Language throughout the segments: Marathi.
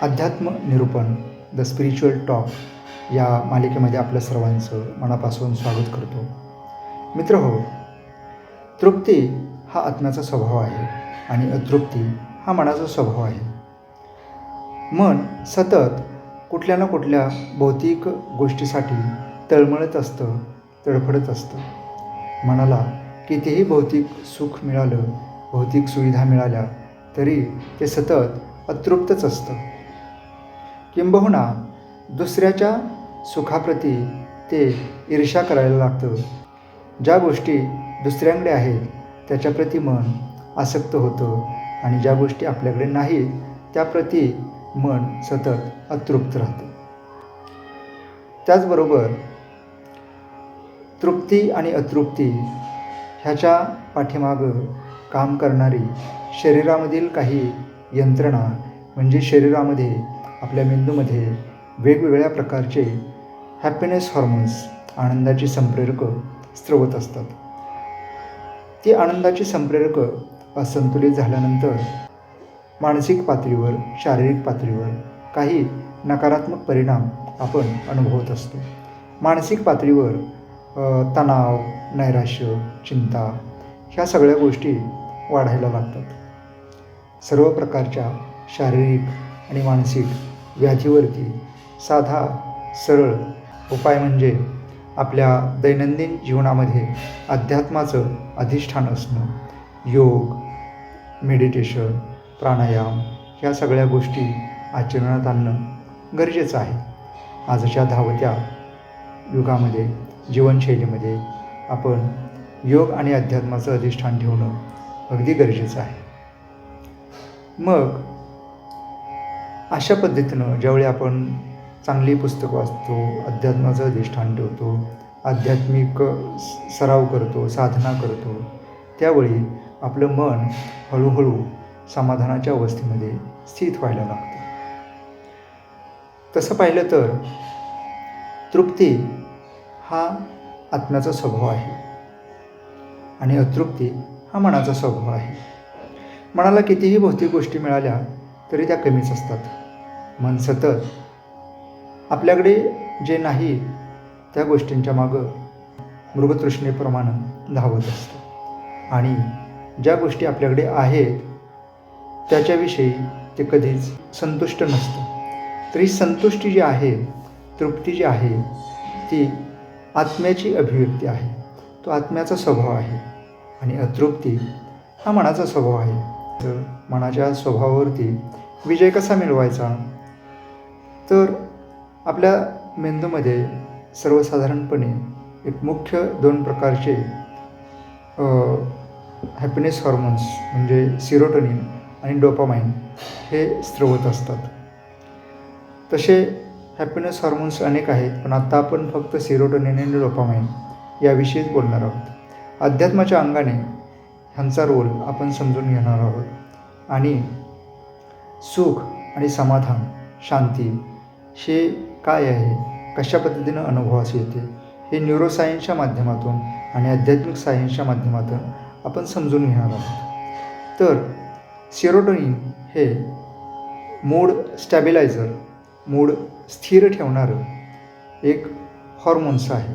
अध्यात्म निरूपण द स्पिरिच्युअल टॉक या मालिकेमध्ये आपल्या सर्वांचं मनापासून स्वागत करतो. मित्र हो, तृप्ती हा आत्म्याचा स्वभाव आहे आणि अतृप्ती हा मनाचा स्वभाव आहे. मन सतत कुठल्या ना कुठल्या भौतिक गोष्टीसाठी तळमळत असतं, तडफडत असतं. मनाला कितीही भौतिक सुख मिळालं, भौतिक सुविधा मिळाल्या तरी ते सतत अतृप्तच असतं. किंबहुना दुसऱ्याच्या सुखाप्रती ते ईर्ष्या करायला लागतं. ज्या गोष्टी दुसऱ्यांकडे आहेत त्याच्याप्रती मन आसक्त होतं आणि ज्या गोष्टी आपल्याकडे नाहीत त्याप्रती मन सतत अतृप्त राहतं. त्याचबरोबर तृप्ती आणि अतृप्ती ह्याच्या पाठीमागं काम करणारी शरीरामधील काही यंत्रणा म्हणजे शरीरामध्ये आपल्या मेंदूमध्ये वेगवेगळ्या प्रकारचे हॅपीनेस हॉर्मोन्स, आनंदाची संप्रेरकं स्त्रवत असतात. ती आनंदाची संप्रेरकं असंतुलित झाल्यानंतर मानसिक पातळीवर, शारीरिक पातळीवर काही नकारात्मक परिणाम आपण अनुभवत असतो. मानसिक पातळीवर तणाव, नैराश्य, चिंता ह्या सगळ्या गोष्टी वाढायला लागतात. सर्व प्रकारच्या शारीरिक आणि मानसिक व्याधीवरती साधा सरळ उपाय म्हणजे आपल्या दैनंदिन जीवनामध्ये अध्यात्माचं अधिष्ठान असणं. योग, मेडिटेशन, प्राणायाम ह्या सगळ्या गोष्टी आचरणात आणणं गरजेचं आहे. आजच्या धावत्या युगामध्ये, जीवनशैलीमध्ये आपण योग आणि अध्यात्माचं अधिष्ठान ठेवणं अगदी गरजेचं आहे. मग अशा पद्धतीनं ज्यावेळी आपण चांगली पुस्तकं वाचतो, अध्यात्माचं अधिष्ठान ठेवतो, आध्यात्मिक सराव करतो, साधना करतो, त्यावेळी आपलं मन हळूहळू समाधानाच्या अवस्थेमध्ये स्थित व्हायला लागतं. तसं पाहिलं तर तृप्ती हा आत्म्याचा स्वभाव आहे आणि अतृप्ती हा मनाचा स्वभाव आहे. मनाला कितीही भौतिक गोष्टी मिळाल्या तरी त्या कमीच असतात. मन सतत आपल्याकडे जे नाही त्या गोष्टींच्या मागं मृगतृष्णेप्रमाणे धावत असतं आणि ज्या गोष्टी आपल्याकडे आहेत त्याच्याविषयी ते कधीच संतुष्ट नसतं. तर ही संतुष्टी जी आहे, तृप्ती जी आहे ती आत्म्याची अभिव्यक्ती आहे, तो आत्म्याचा स्वभाव आहे आणि अतृप्ती हा मनाचा स्वभाव आहे. तर मनाच्या स्वभावावरती विजय कसा मिळवायचा? तर आपल्या मेंदूमध्ये सर्वसाधारणपणे एक मुख्य दोन प्रकारचे हॅपीनेस हॉर्मोन्स म्हणजे सिरोटोनिन आणि डोपामाइन हे स्त्रवत असतात. तसे हॅपीनेस हॉर्मोन्स अनेक आहेत, पण आता आपण फक्त सिरोटोनिन आणि डोपामाइन याविषयीच बोलणार आहोत. अध्यात्माच्या अंगाने ह्यांचा रोल आपण समजून घेणार आहोत आणि सुख आणि समाधान, शांती हे काय आहे, कशा पद्धतीनं अनुभवास येते हे न्यूरोसायन्सच्या माध्यमातून आणि आध्यात्मिक सायन्सच्या माध्यमातून आपण समजून घेणार आहोत. तर सेरोटोनिन हे मूड स्टॅबिलायझर, मूड स्थिर ठेवणारं एक हॉर्मोन्स आहे,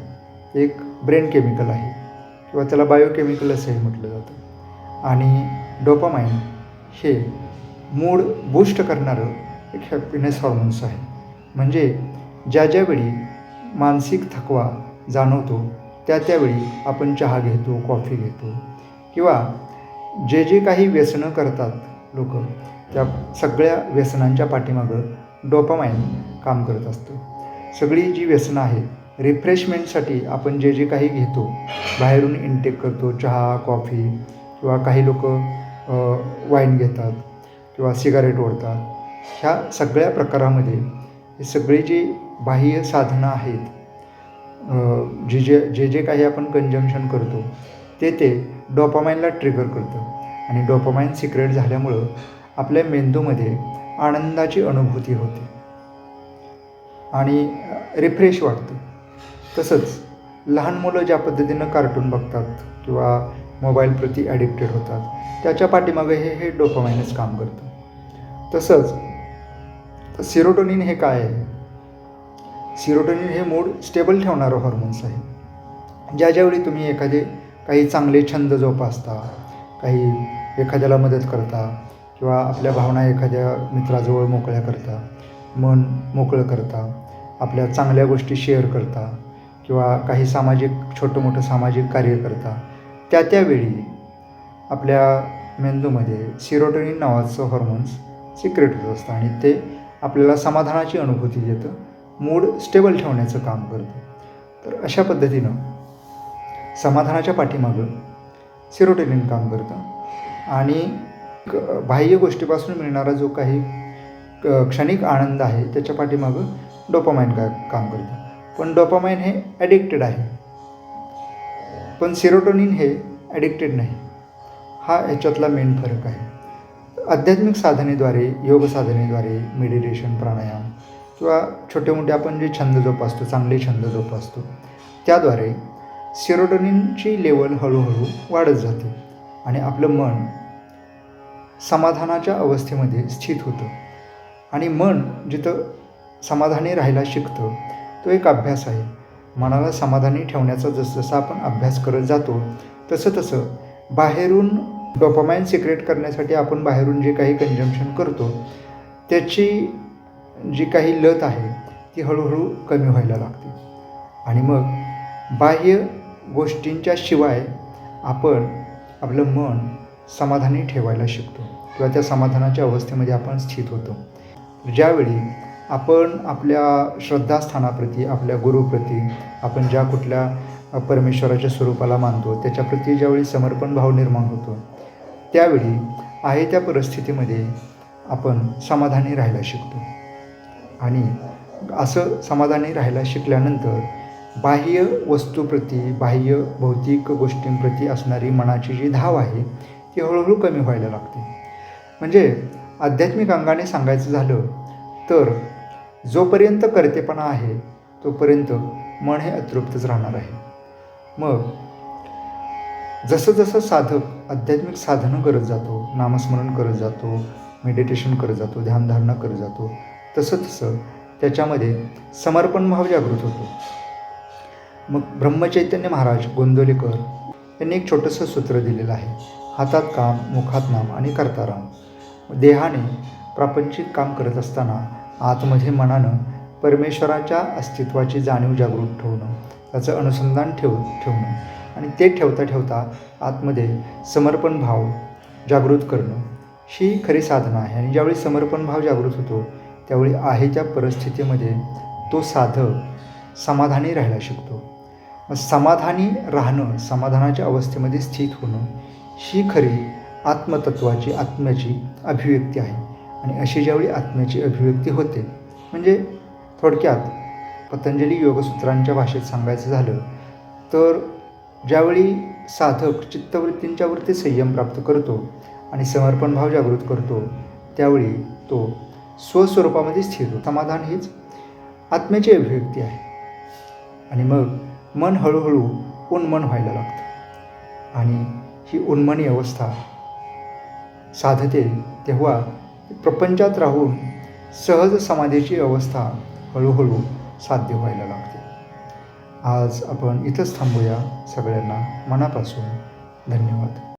एक ब्रेन केमिकल आहे किंवा त्याला बायोकेमिकल असंही म्हटलं जातं. आणि डोपामाइन हे मूड बूस्ट करणारं एक हॅपीनेस हॉर्मोन्स आहे. म्हणजे ज्यावेळी मानसिक थकवा जाणवतो त्यावेळी आपण चहा घेतो, कॉफी घेतो किंवा जे काही व्यसनं करतात लोक, त्या सगळ्या व्यसनांच्या पाठीमागं डोपामाइन काम करत असतं. सगळी जी व्यसनं आहेत, रिफ्रेशमेंटसाठी आपण जे काही घेतो, बाहेरून इनटेक करतो, चहा, कॉफी किंवा काही लोक वाईन घेतात किंवा सिगारेट ओढतात, ह्या सगळ्या प्रकारामध्ये ही सगळी जी बाह्य साधनं आहेत, जे काही आपण कंजम्पशन करतो ते डोपामाइनला ट्रिगर करतं आणि डोपामाइन सिक्रेट झाल्यामुळं आपल्या मेंदूमध्ये आनंदाची अनुभूती होते आणि रिफ्रेश वाटतं. तसंच लहान मुलं ज्या पद्धतीनं कार्टून बघतात किंवा मोबाईलप्रती ॲडिक्टेड होतात त्याच्या पाठीमागं हे डोपामाइनच काम करतं. तसंच तर सिरोटोनिन हे काय आहे? सिरोटोनिन हे मूड स्टेबल ठेवणारं हॉर्मोन्स आहे. ज्यावेळी तुम्ही काही चांगले छंद जोपासता, काही एखाद्याला मदत करता किंवा आपल्या भावना एखाद्या मित्राजवळ मोकळ्या करता, मन मोकळं करता, आपल्या चांगल्या गोष्टी शेअर करता किंवा काही छोटं मोठं सामाजिक कार्य करता, त्यावेळी आपल्या मेंदूमध्ये सिरोटोनिन नावाचं हॉर्मोन्स सिक्रेट होत असतं आणि ते आपल्याला समाधानाची अनुभूती देतं, मूड स्टेबल ठेवण्याचं काम करतं. तर अशा पद्धतीनं समाधानाच्या पाठीमागं सिरोटोनिन काम करतं आणि बाह्य गोष्टीपासून मिळणारा जो काही क्षणिक आनंद आहे त्याच्या पाठीमागं डोपामाइन काम करतं. पण डोपामाइन हे ॲडिक्टेड आहे, पण सिरोटोनिन हे ॲडिक्टेड नाही. हा ह्याच्यातला मेन फरक आहे. आध्यात्मिक साधनेद्वारे, योग साधनेद्वारे, मेडिटेशन, प्राणायाम किंवा छोटे मोठे आपण जे छंद जोपासतो, चांगले छंद जोपासतो, त्याद्वारे सिरोटोनिनची लेवल हळूहळू वाढत जाते आणि आपलं मन समाधानाच्या अवस्थेमध्ये स्थित होतं. आणि मन जिथं समाधानी राहायला शिकतं, तो एक अभ्यास आहे. मनाला समाधानी ठेवण्याचा जसजसा आपण अभ्यास करत जातो तसं बाहेरून डोपामाइन सिक्रेट करण्यासाठी आपण बाहेरून जे काही कंजम्पशन करतो त्याची जी काही लत आहे ती हळूहळू कमी व्हायला लागते आणि मग बाह्य गोष्टींच्या शिवाय आपण आपलं मन समाधानी ठेवायला शिकतो किंवा त्या समाधानाच्या अवस्थेमध्ये आपण स्थित होतो. ज्यावेळी आपण आपल्या श्रद्धास्थानाप्रती, आपल्या गुरुप्रती, आपण ज्या कुठल्या परमेश्वराच्या स्वरूपाला मानतो त्याच्याप्रती ज्यावेळी समर्पण भाव निर्माण होतो, त्यावेळी आहे त्या परिस्थितीमध्ये आपण समाधानी राहायला शिकतो. आणि असं समाधानी राहायला शिकल्यानंतर बाह्य वस्तूप्रती, बाह्य भौतिक गोष्टींप्रती असणारी मनाची जी धाव आहे ती हळूहळू कमी व्हायला लागते. म्हणजे आध्यात्मिक अंगाने सांगायचं झालं तर जोपर्यंत कर्तेपणा आहे तोपर्यंत मन हे अतृप्तच राहणार आहे. मग जसं साधक आध्यात्मिक साधनं करत जातो, नामस्मरण करत जातो, मेडिटेशन करत जातो, ध्यानधारणा करत जातो, तसं त्याच्यामध्ये समर्पण भाव जागृत होतो. मग ब्रह्मचैतन्य महाराज गोंदवलेकर यांनी एक छोटंसं सूत्र दिलेलं आहे. हातात काम, मुखात नाम आणि कर्ता राम. देहाने प्रापंचिक काम करत असताना आतमध्ये मनानं परमेश्वराच्या अस्तित्वाची जाणीव जागृत ठेवणं, त्याचं अनुसंधान ठेवणं आणि ते ठेवता आतमध्ये समर्पण भाव जागृत करणं ही खरी साधना आहे. आणि ज्यावेळी समर्पण भाव जागृत होतो त्यावेळी आहे त्या परिस्थितीमध्ये तो साधक समाधानी राहायला शिकतो. मग समाधानी राहणं, समाधानाच्या अवस्थेमध्ये स्थित होणं ही खरी आत्मतत्वाची, आत्म्याची अभिव्यक्ती आहे. आणि अशी ज्यावेळी आत्म्याची अभिव्यक्ती होते, म्हणजे थोडक्यात पतंजली योगसूत्रांच्या भाषेत सांगायचं झालं तर ज्यावेळी साधक चित्तवृत्तींच्या वरती संयम प्राप्त करतो आणि समर्पण भाव जागृत करतो त्यावेळी तो स्वस्वरूपामध्ये स्थिर होतो. समाधान हीच आत्म्याची अभिव्यक्ती आहे. आणि मग मन हळूहळू उन्मन व्हायला लागतं आणि ही उन्मनी अवस्था साधते तेव्हा प्रपंचात राहून सहज समाधीची अवस्था हळूहळू साध्य व्हायला लागते. आज आपण इथंच थांबूया. सगळ्यांना मनापासून धन्यवाद.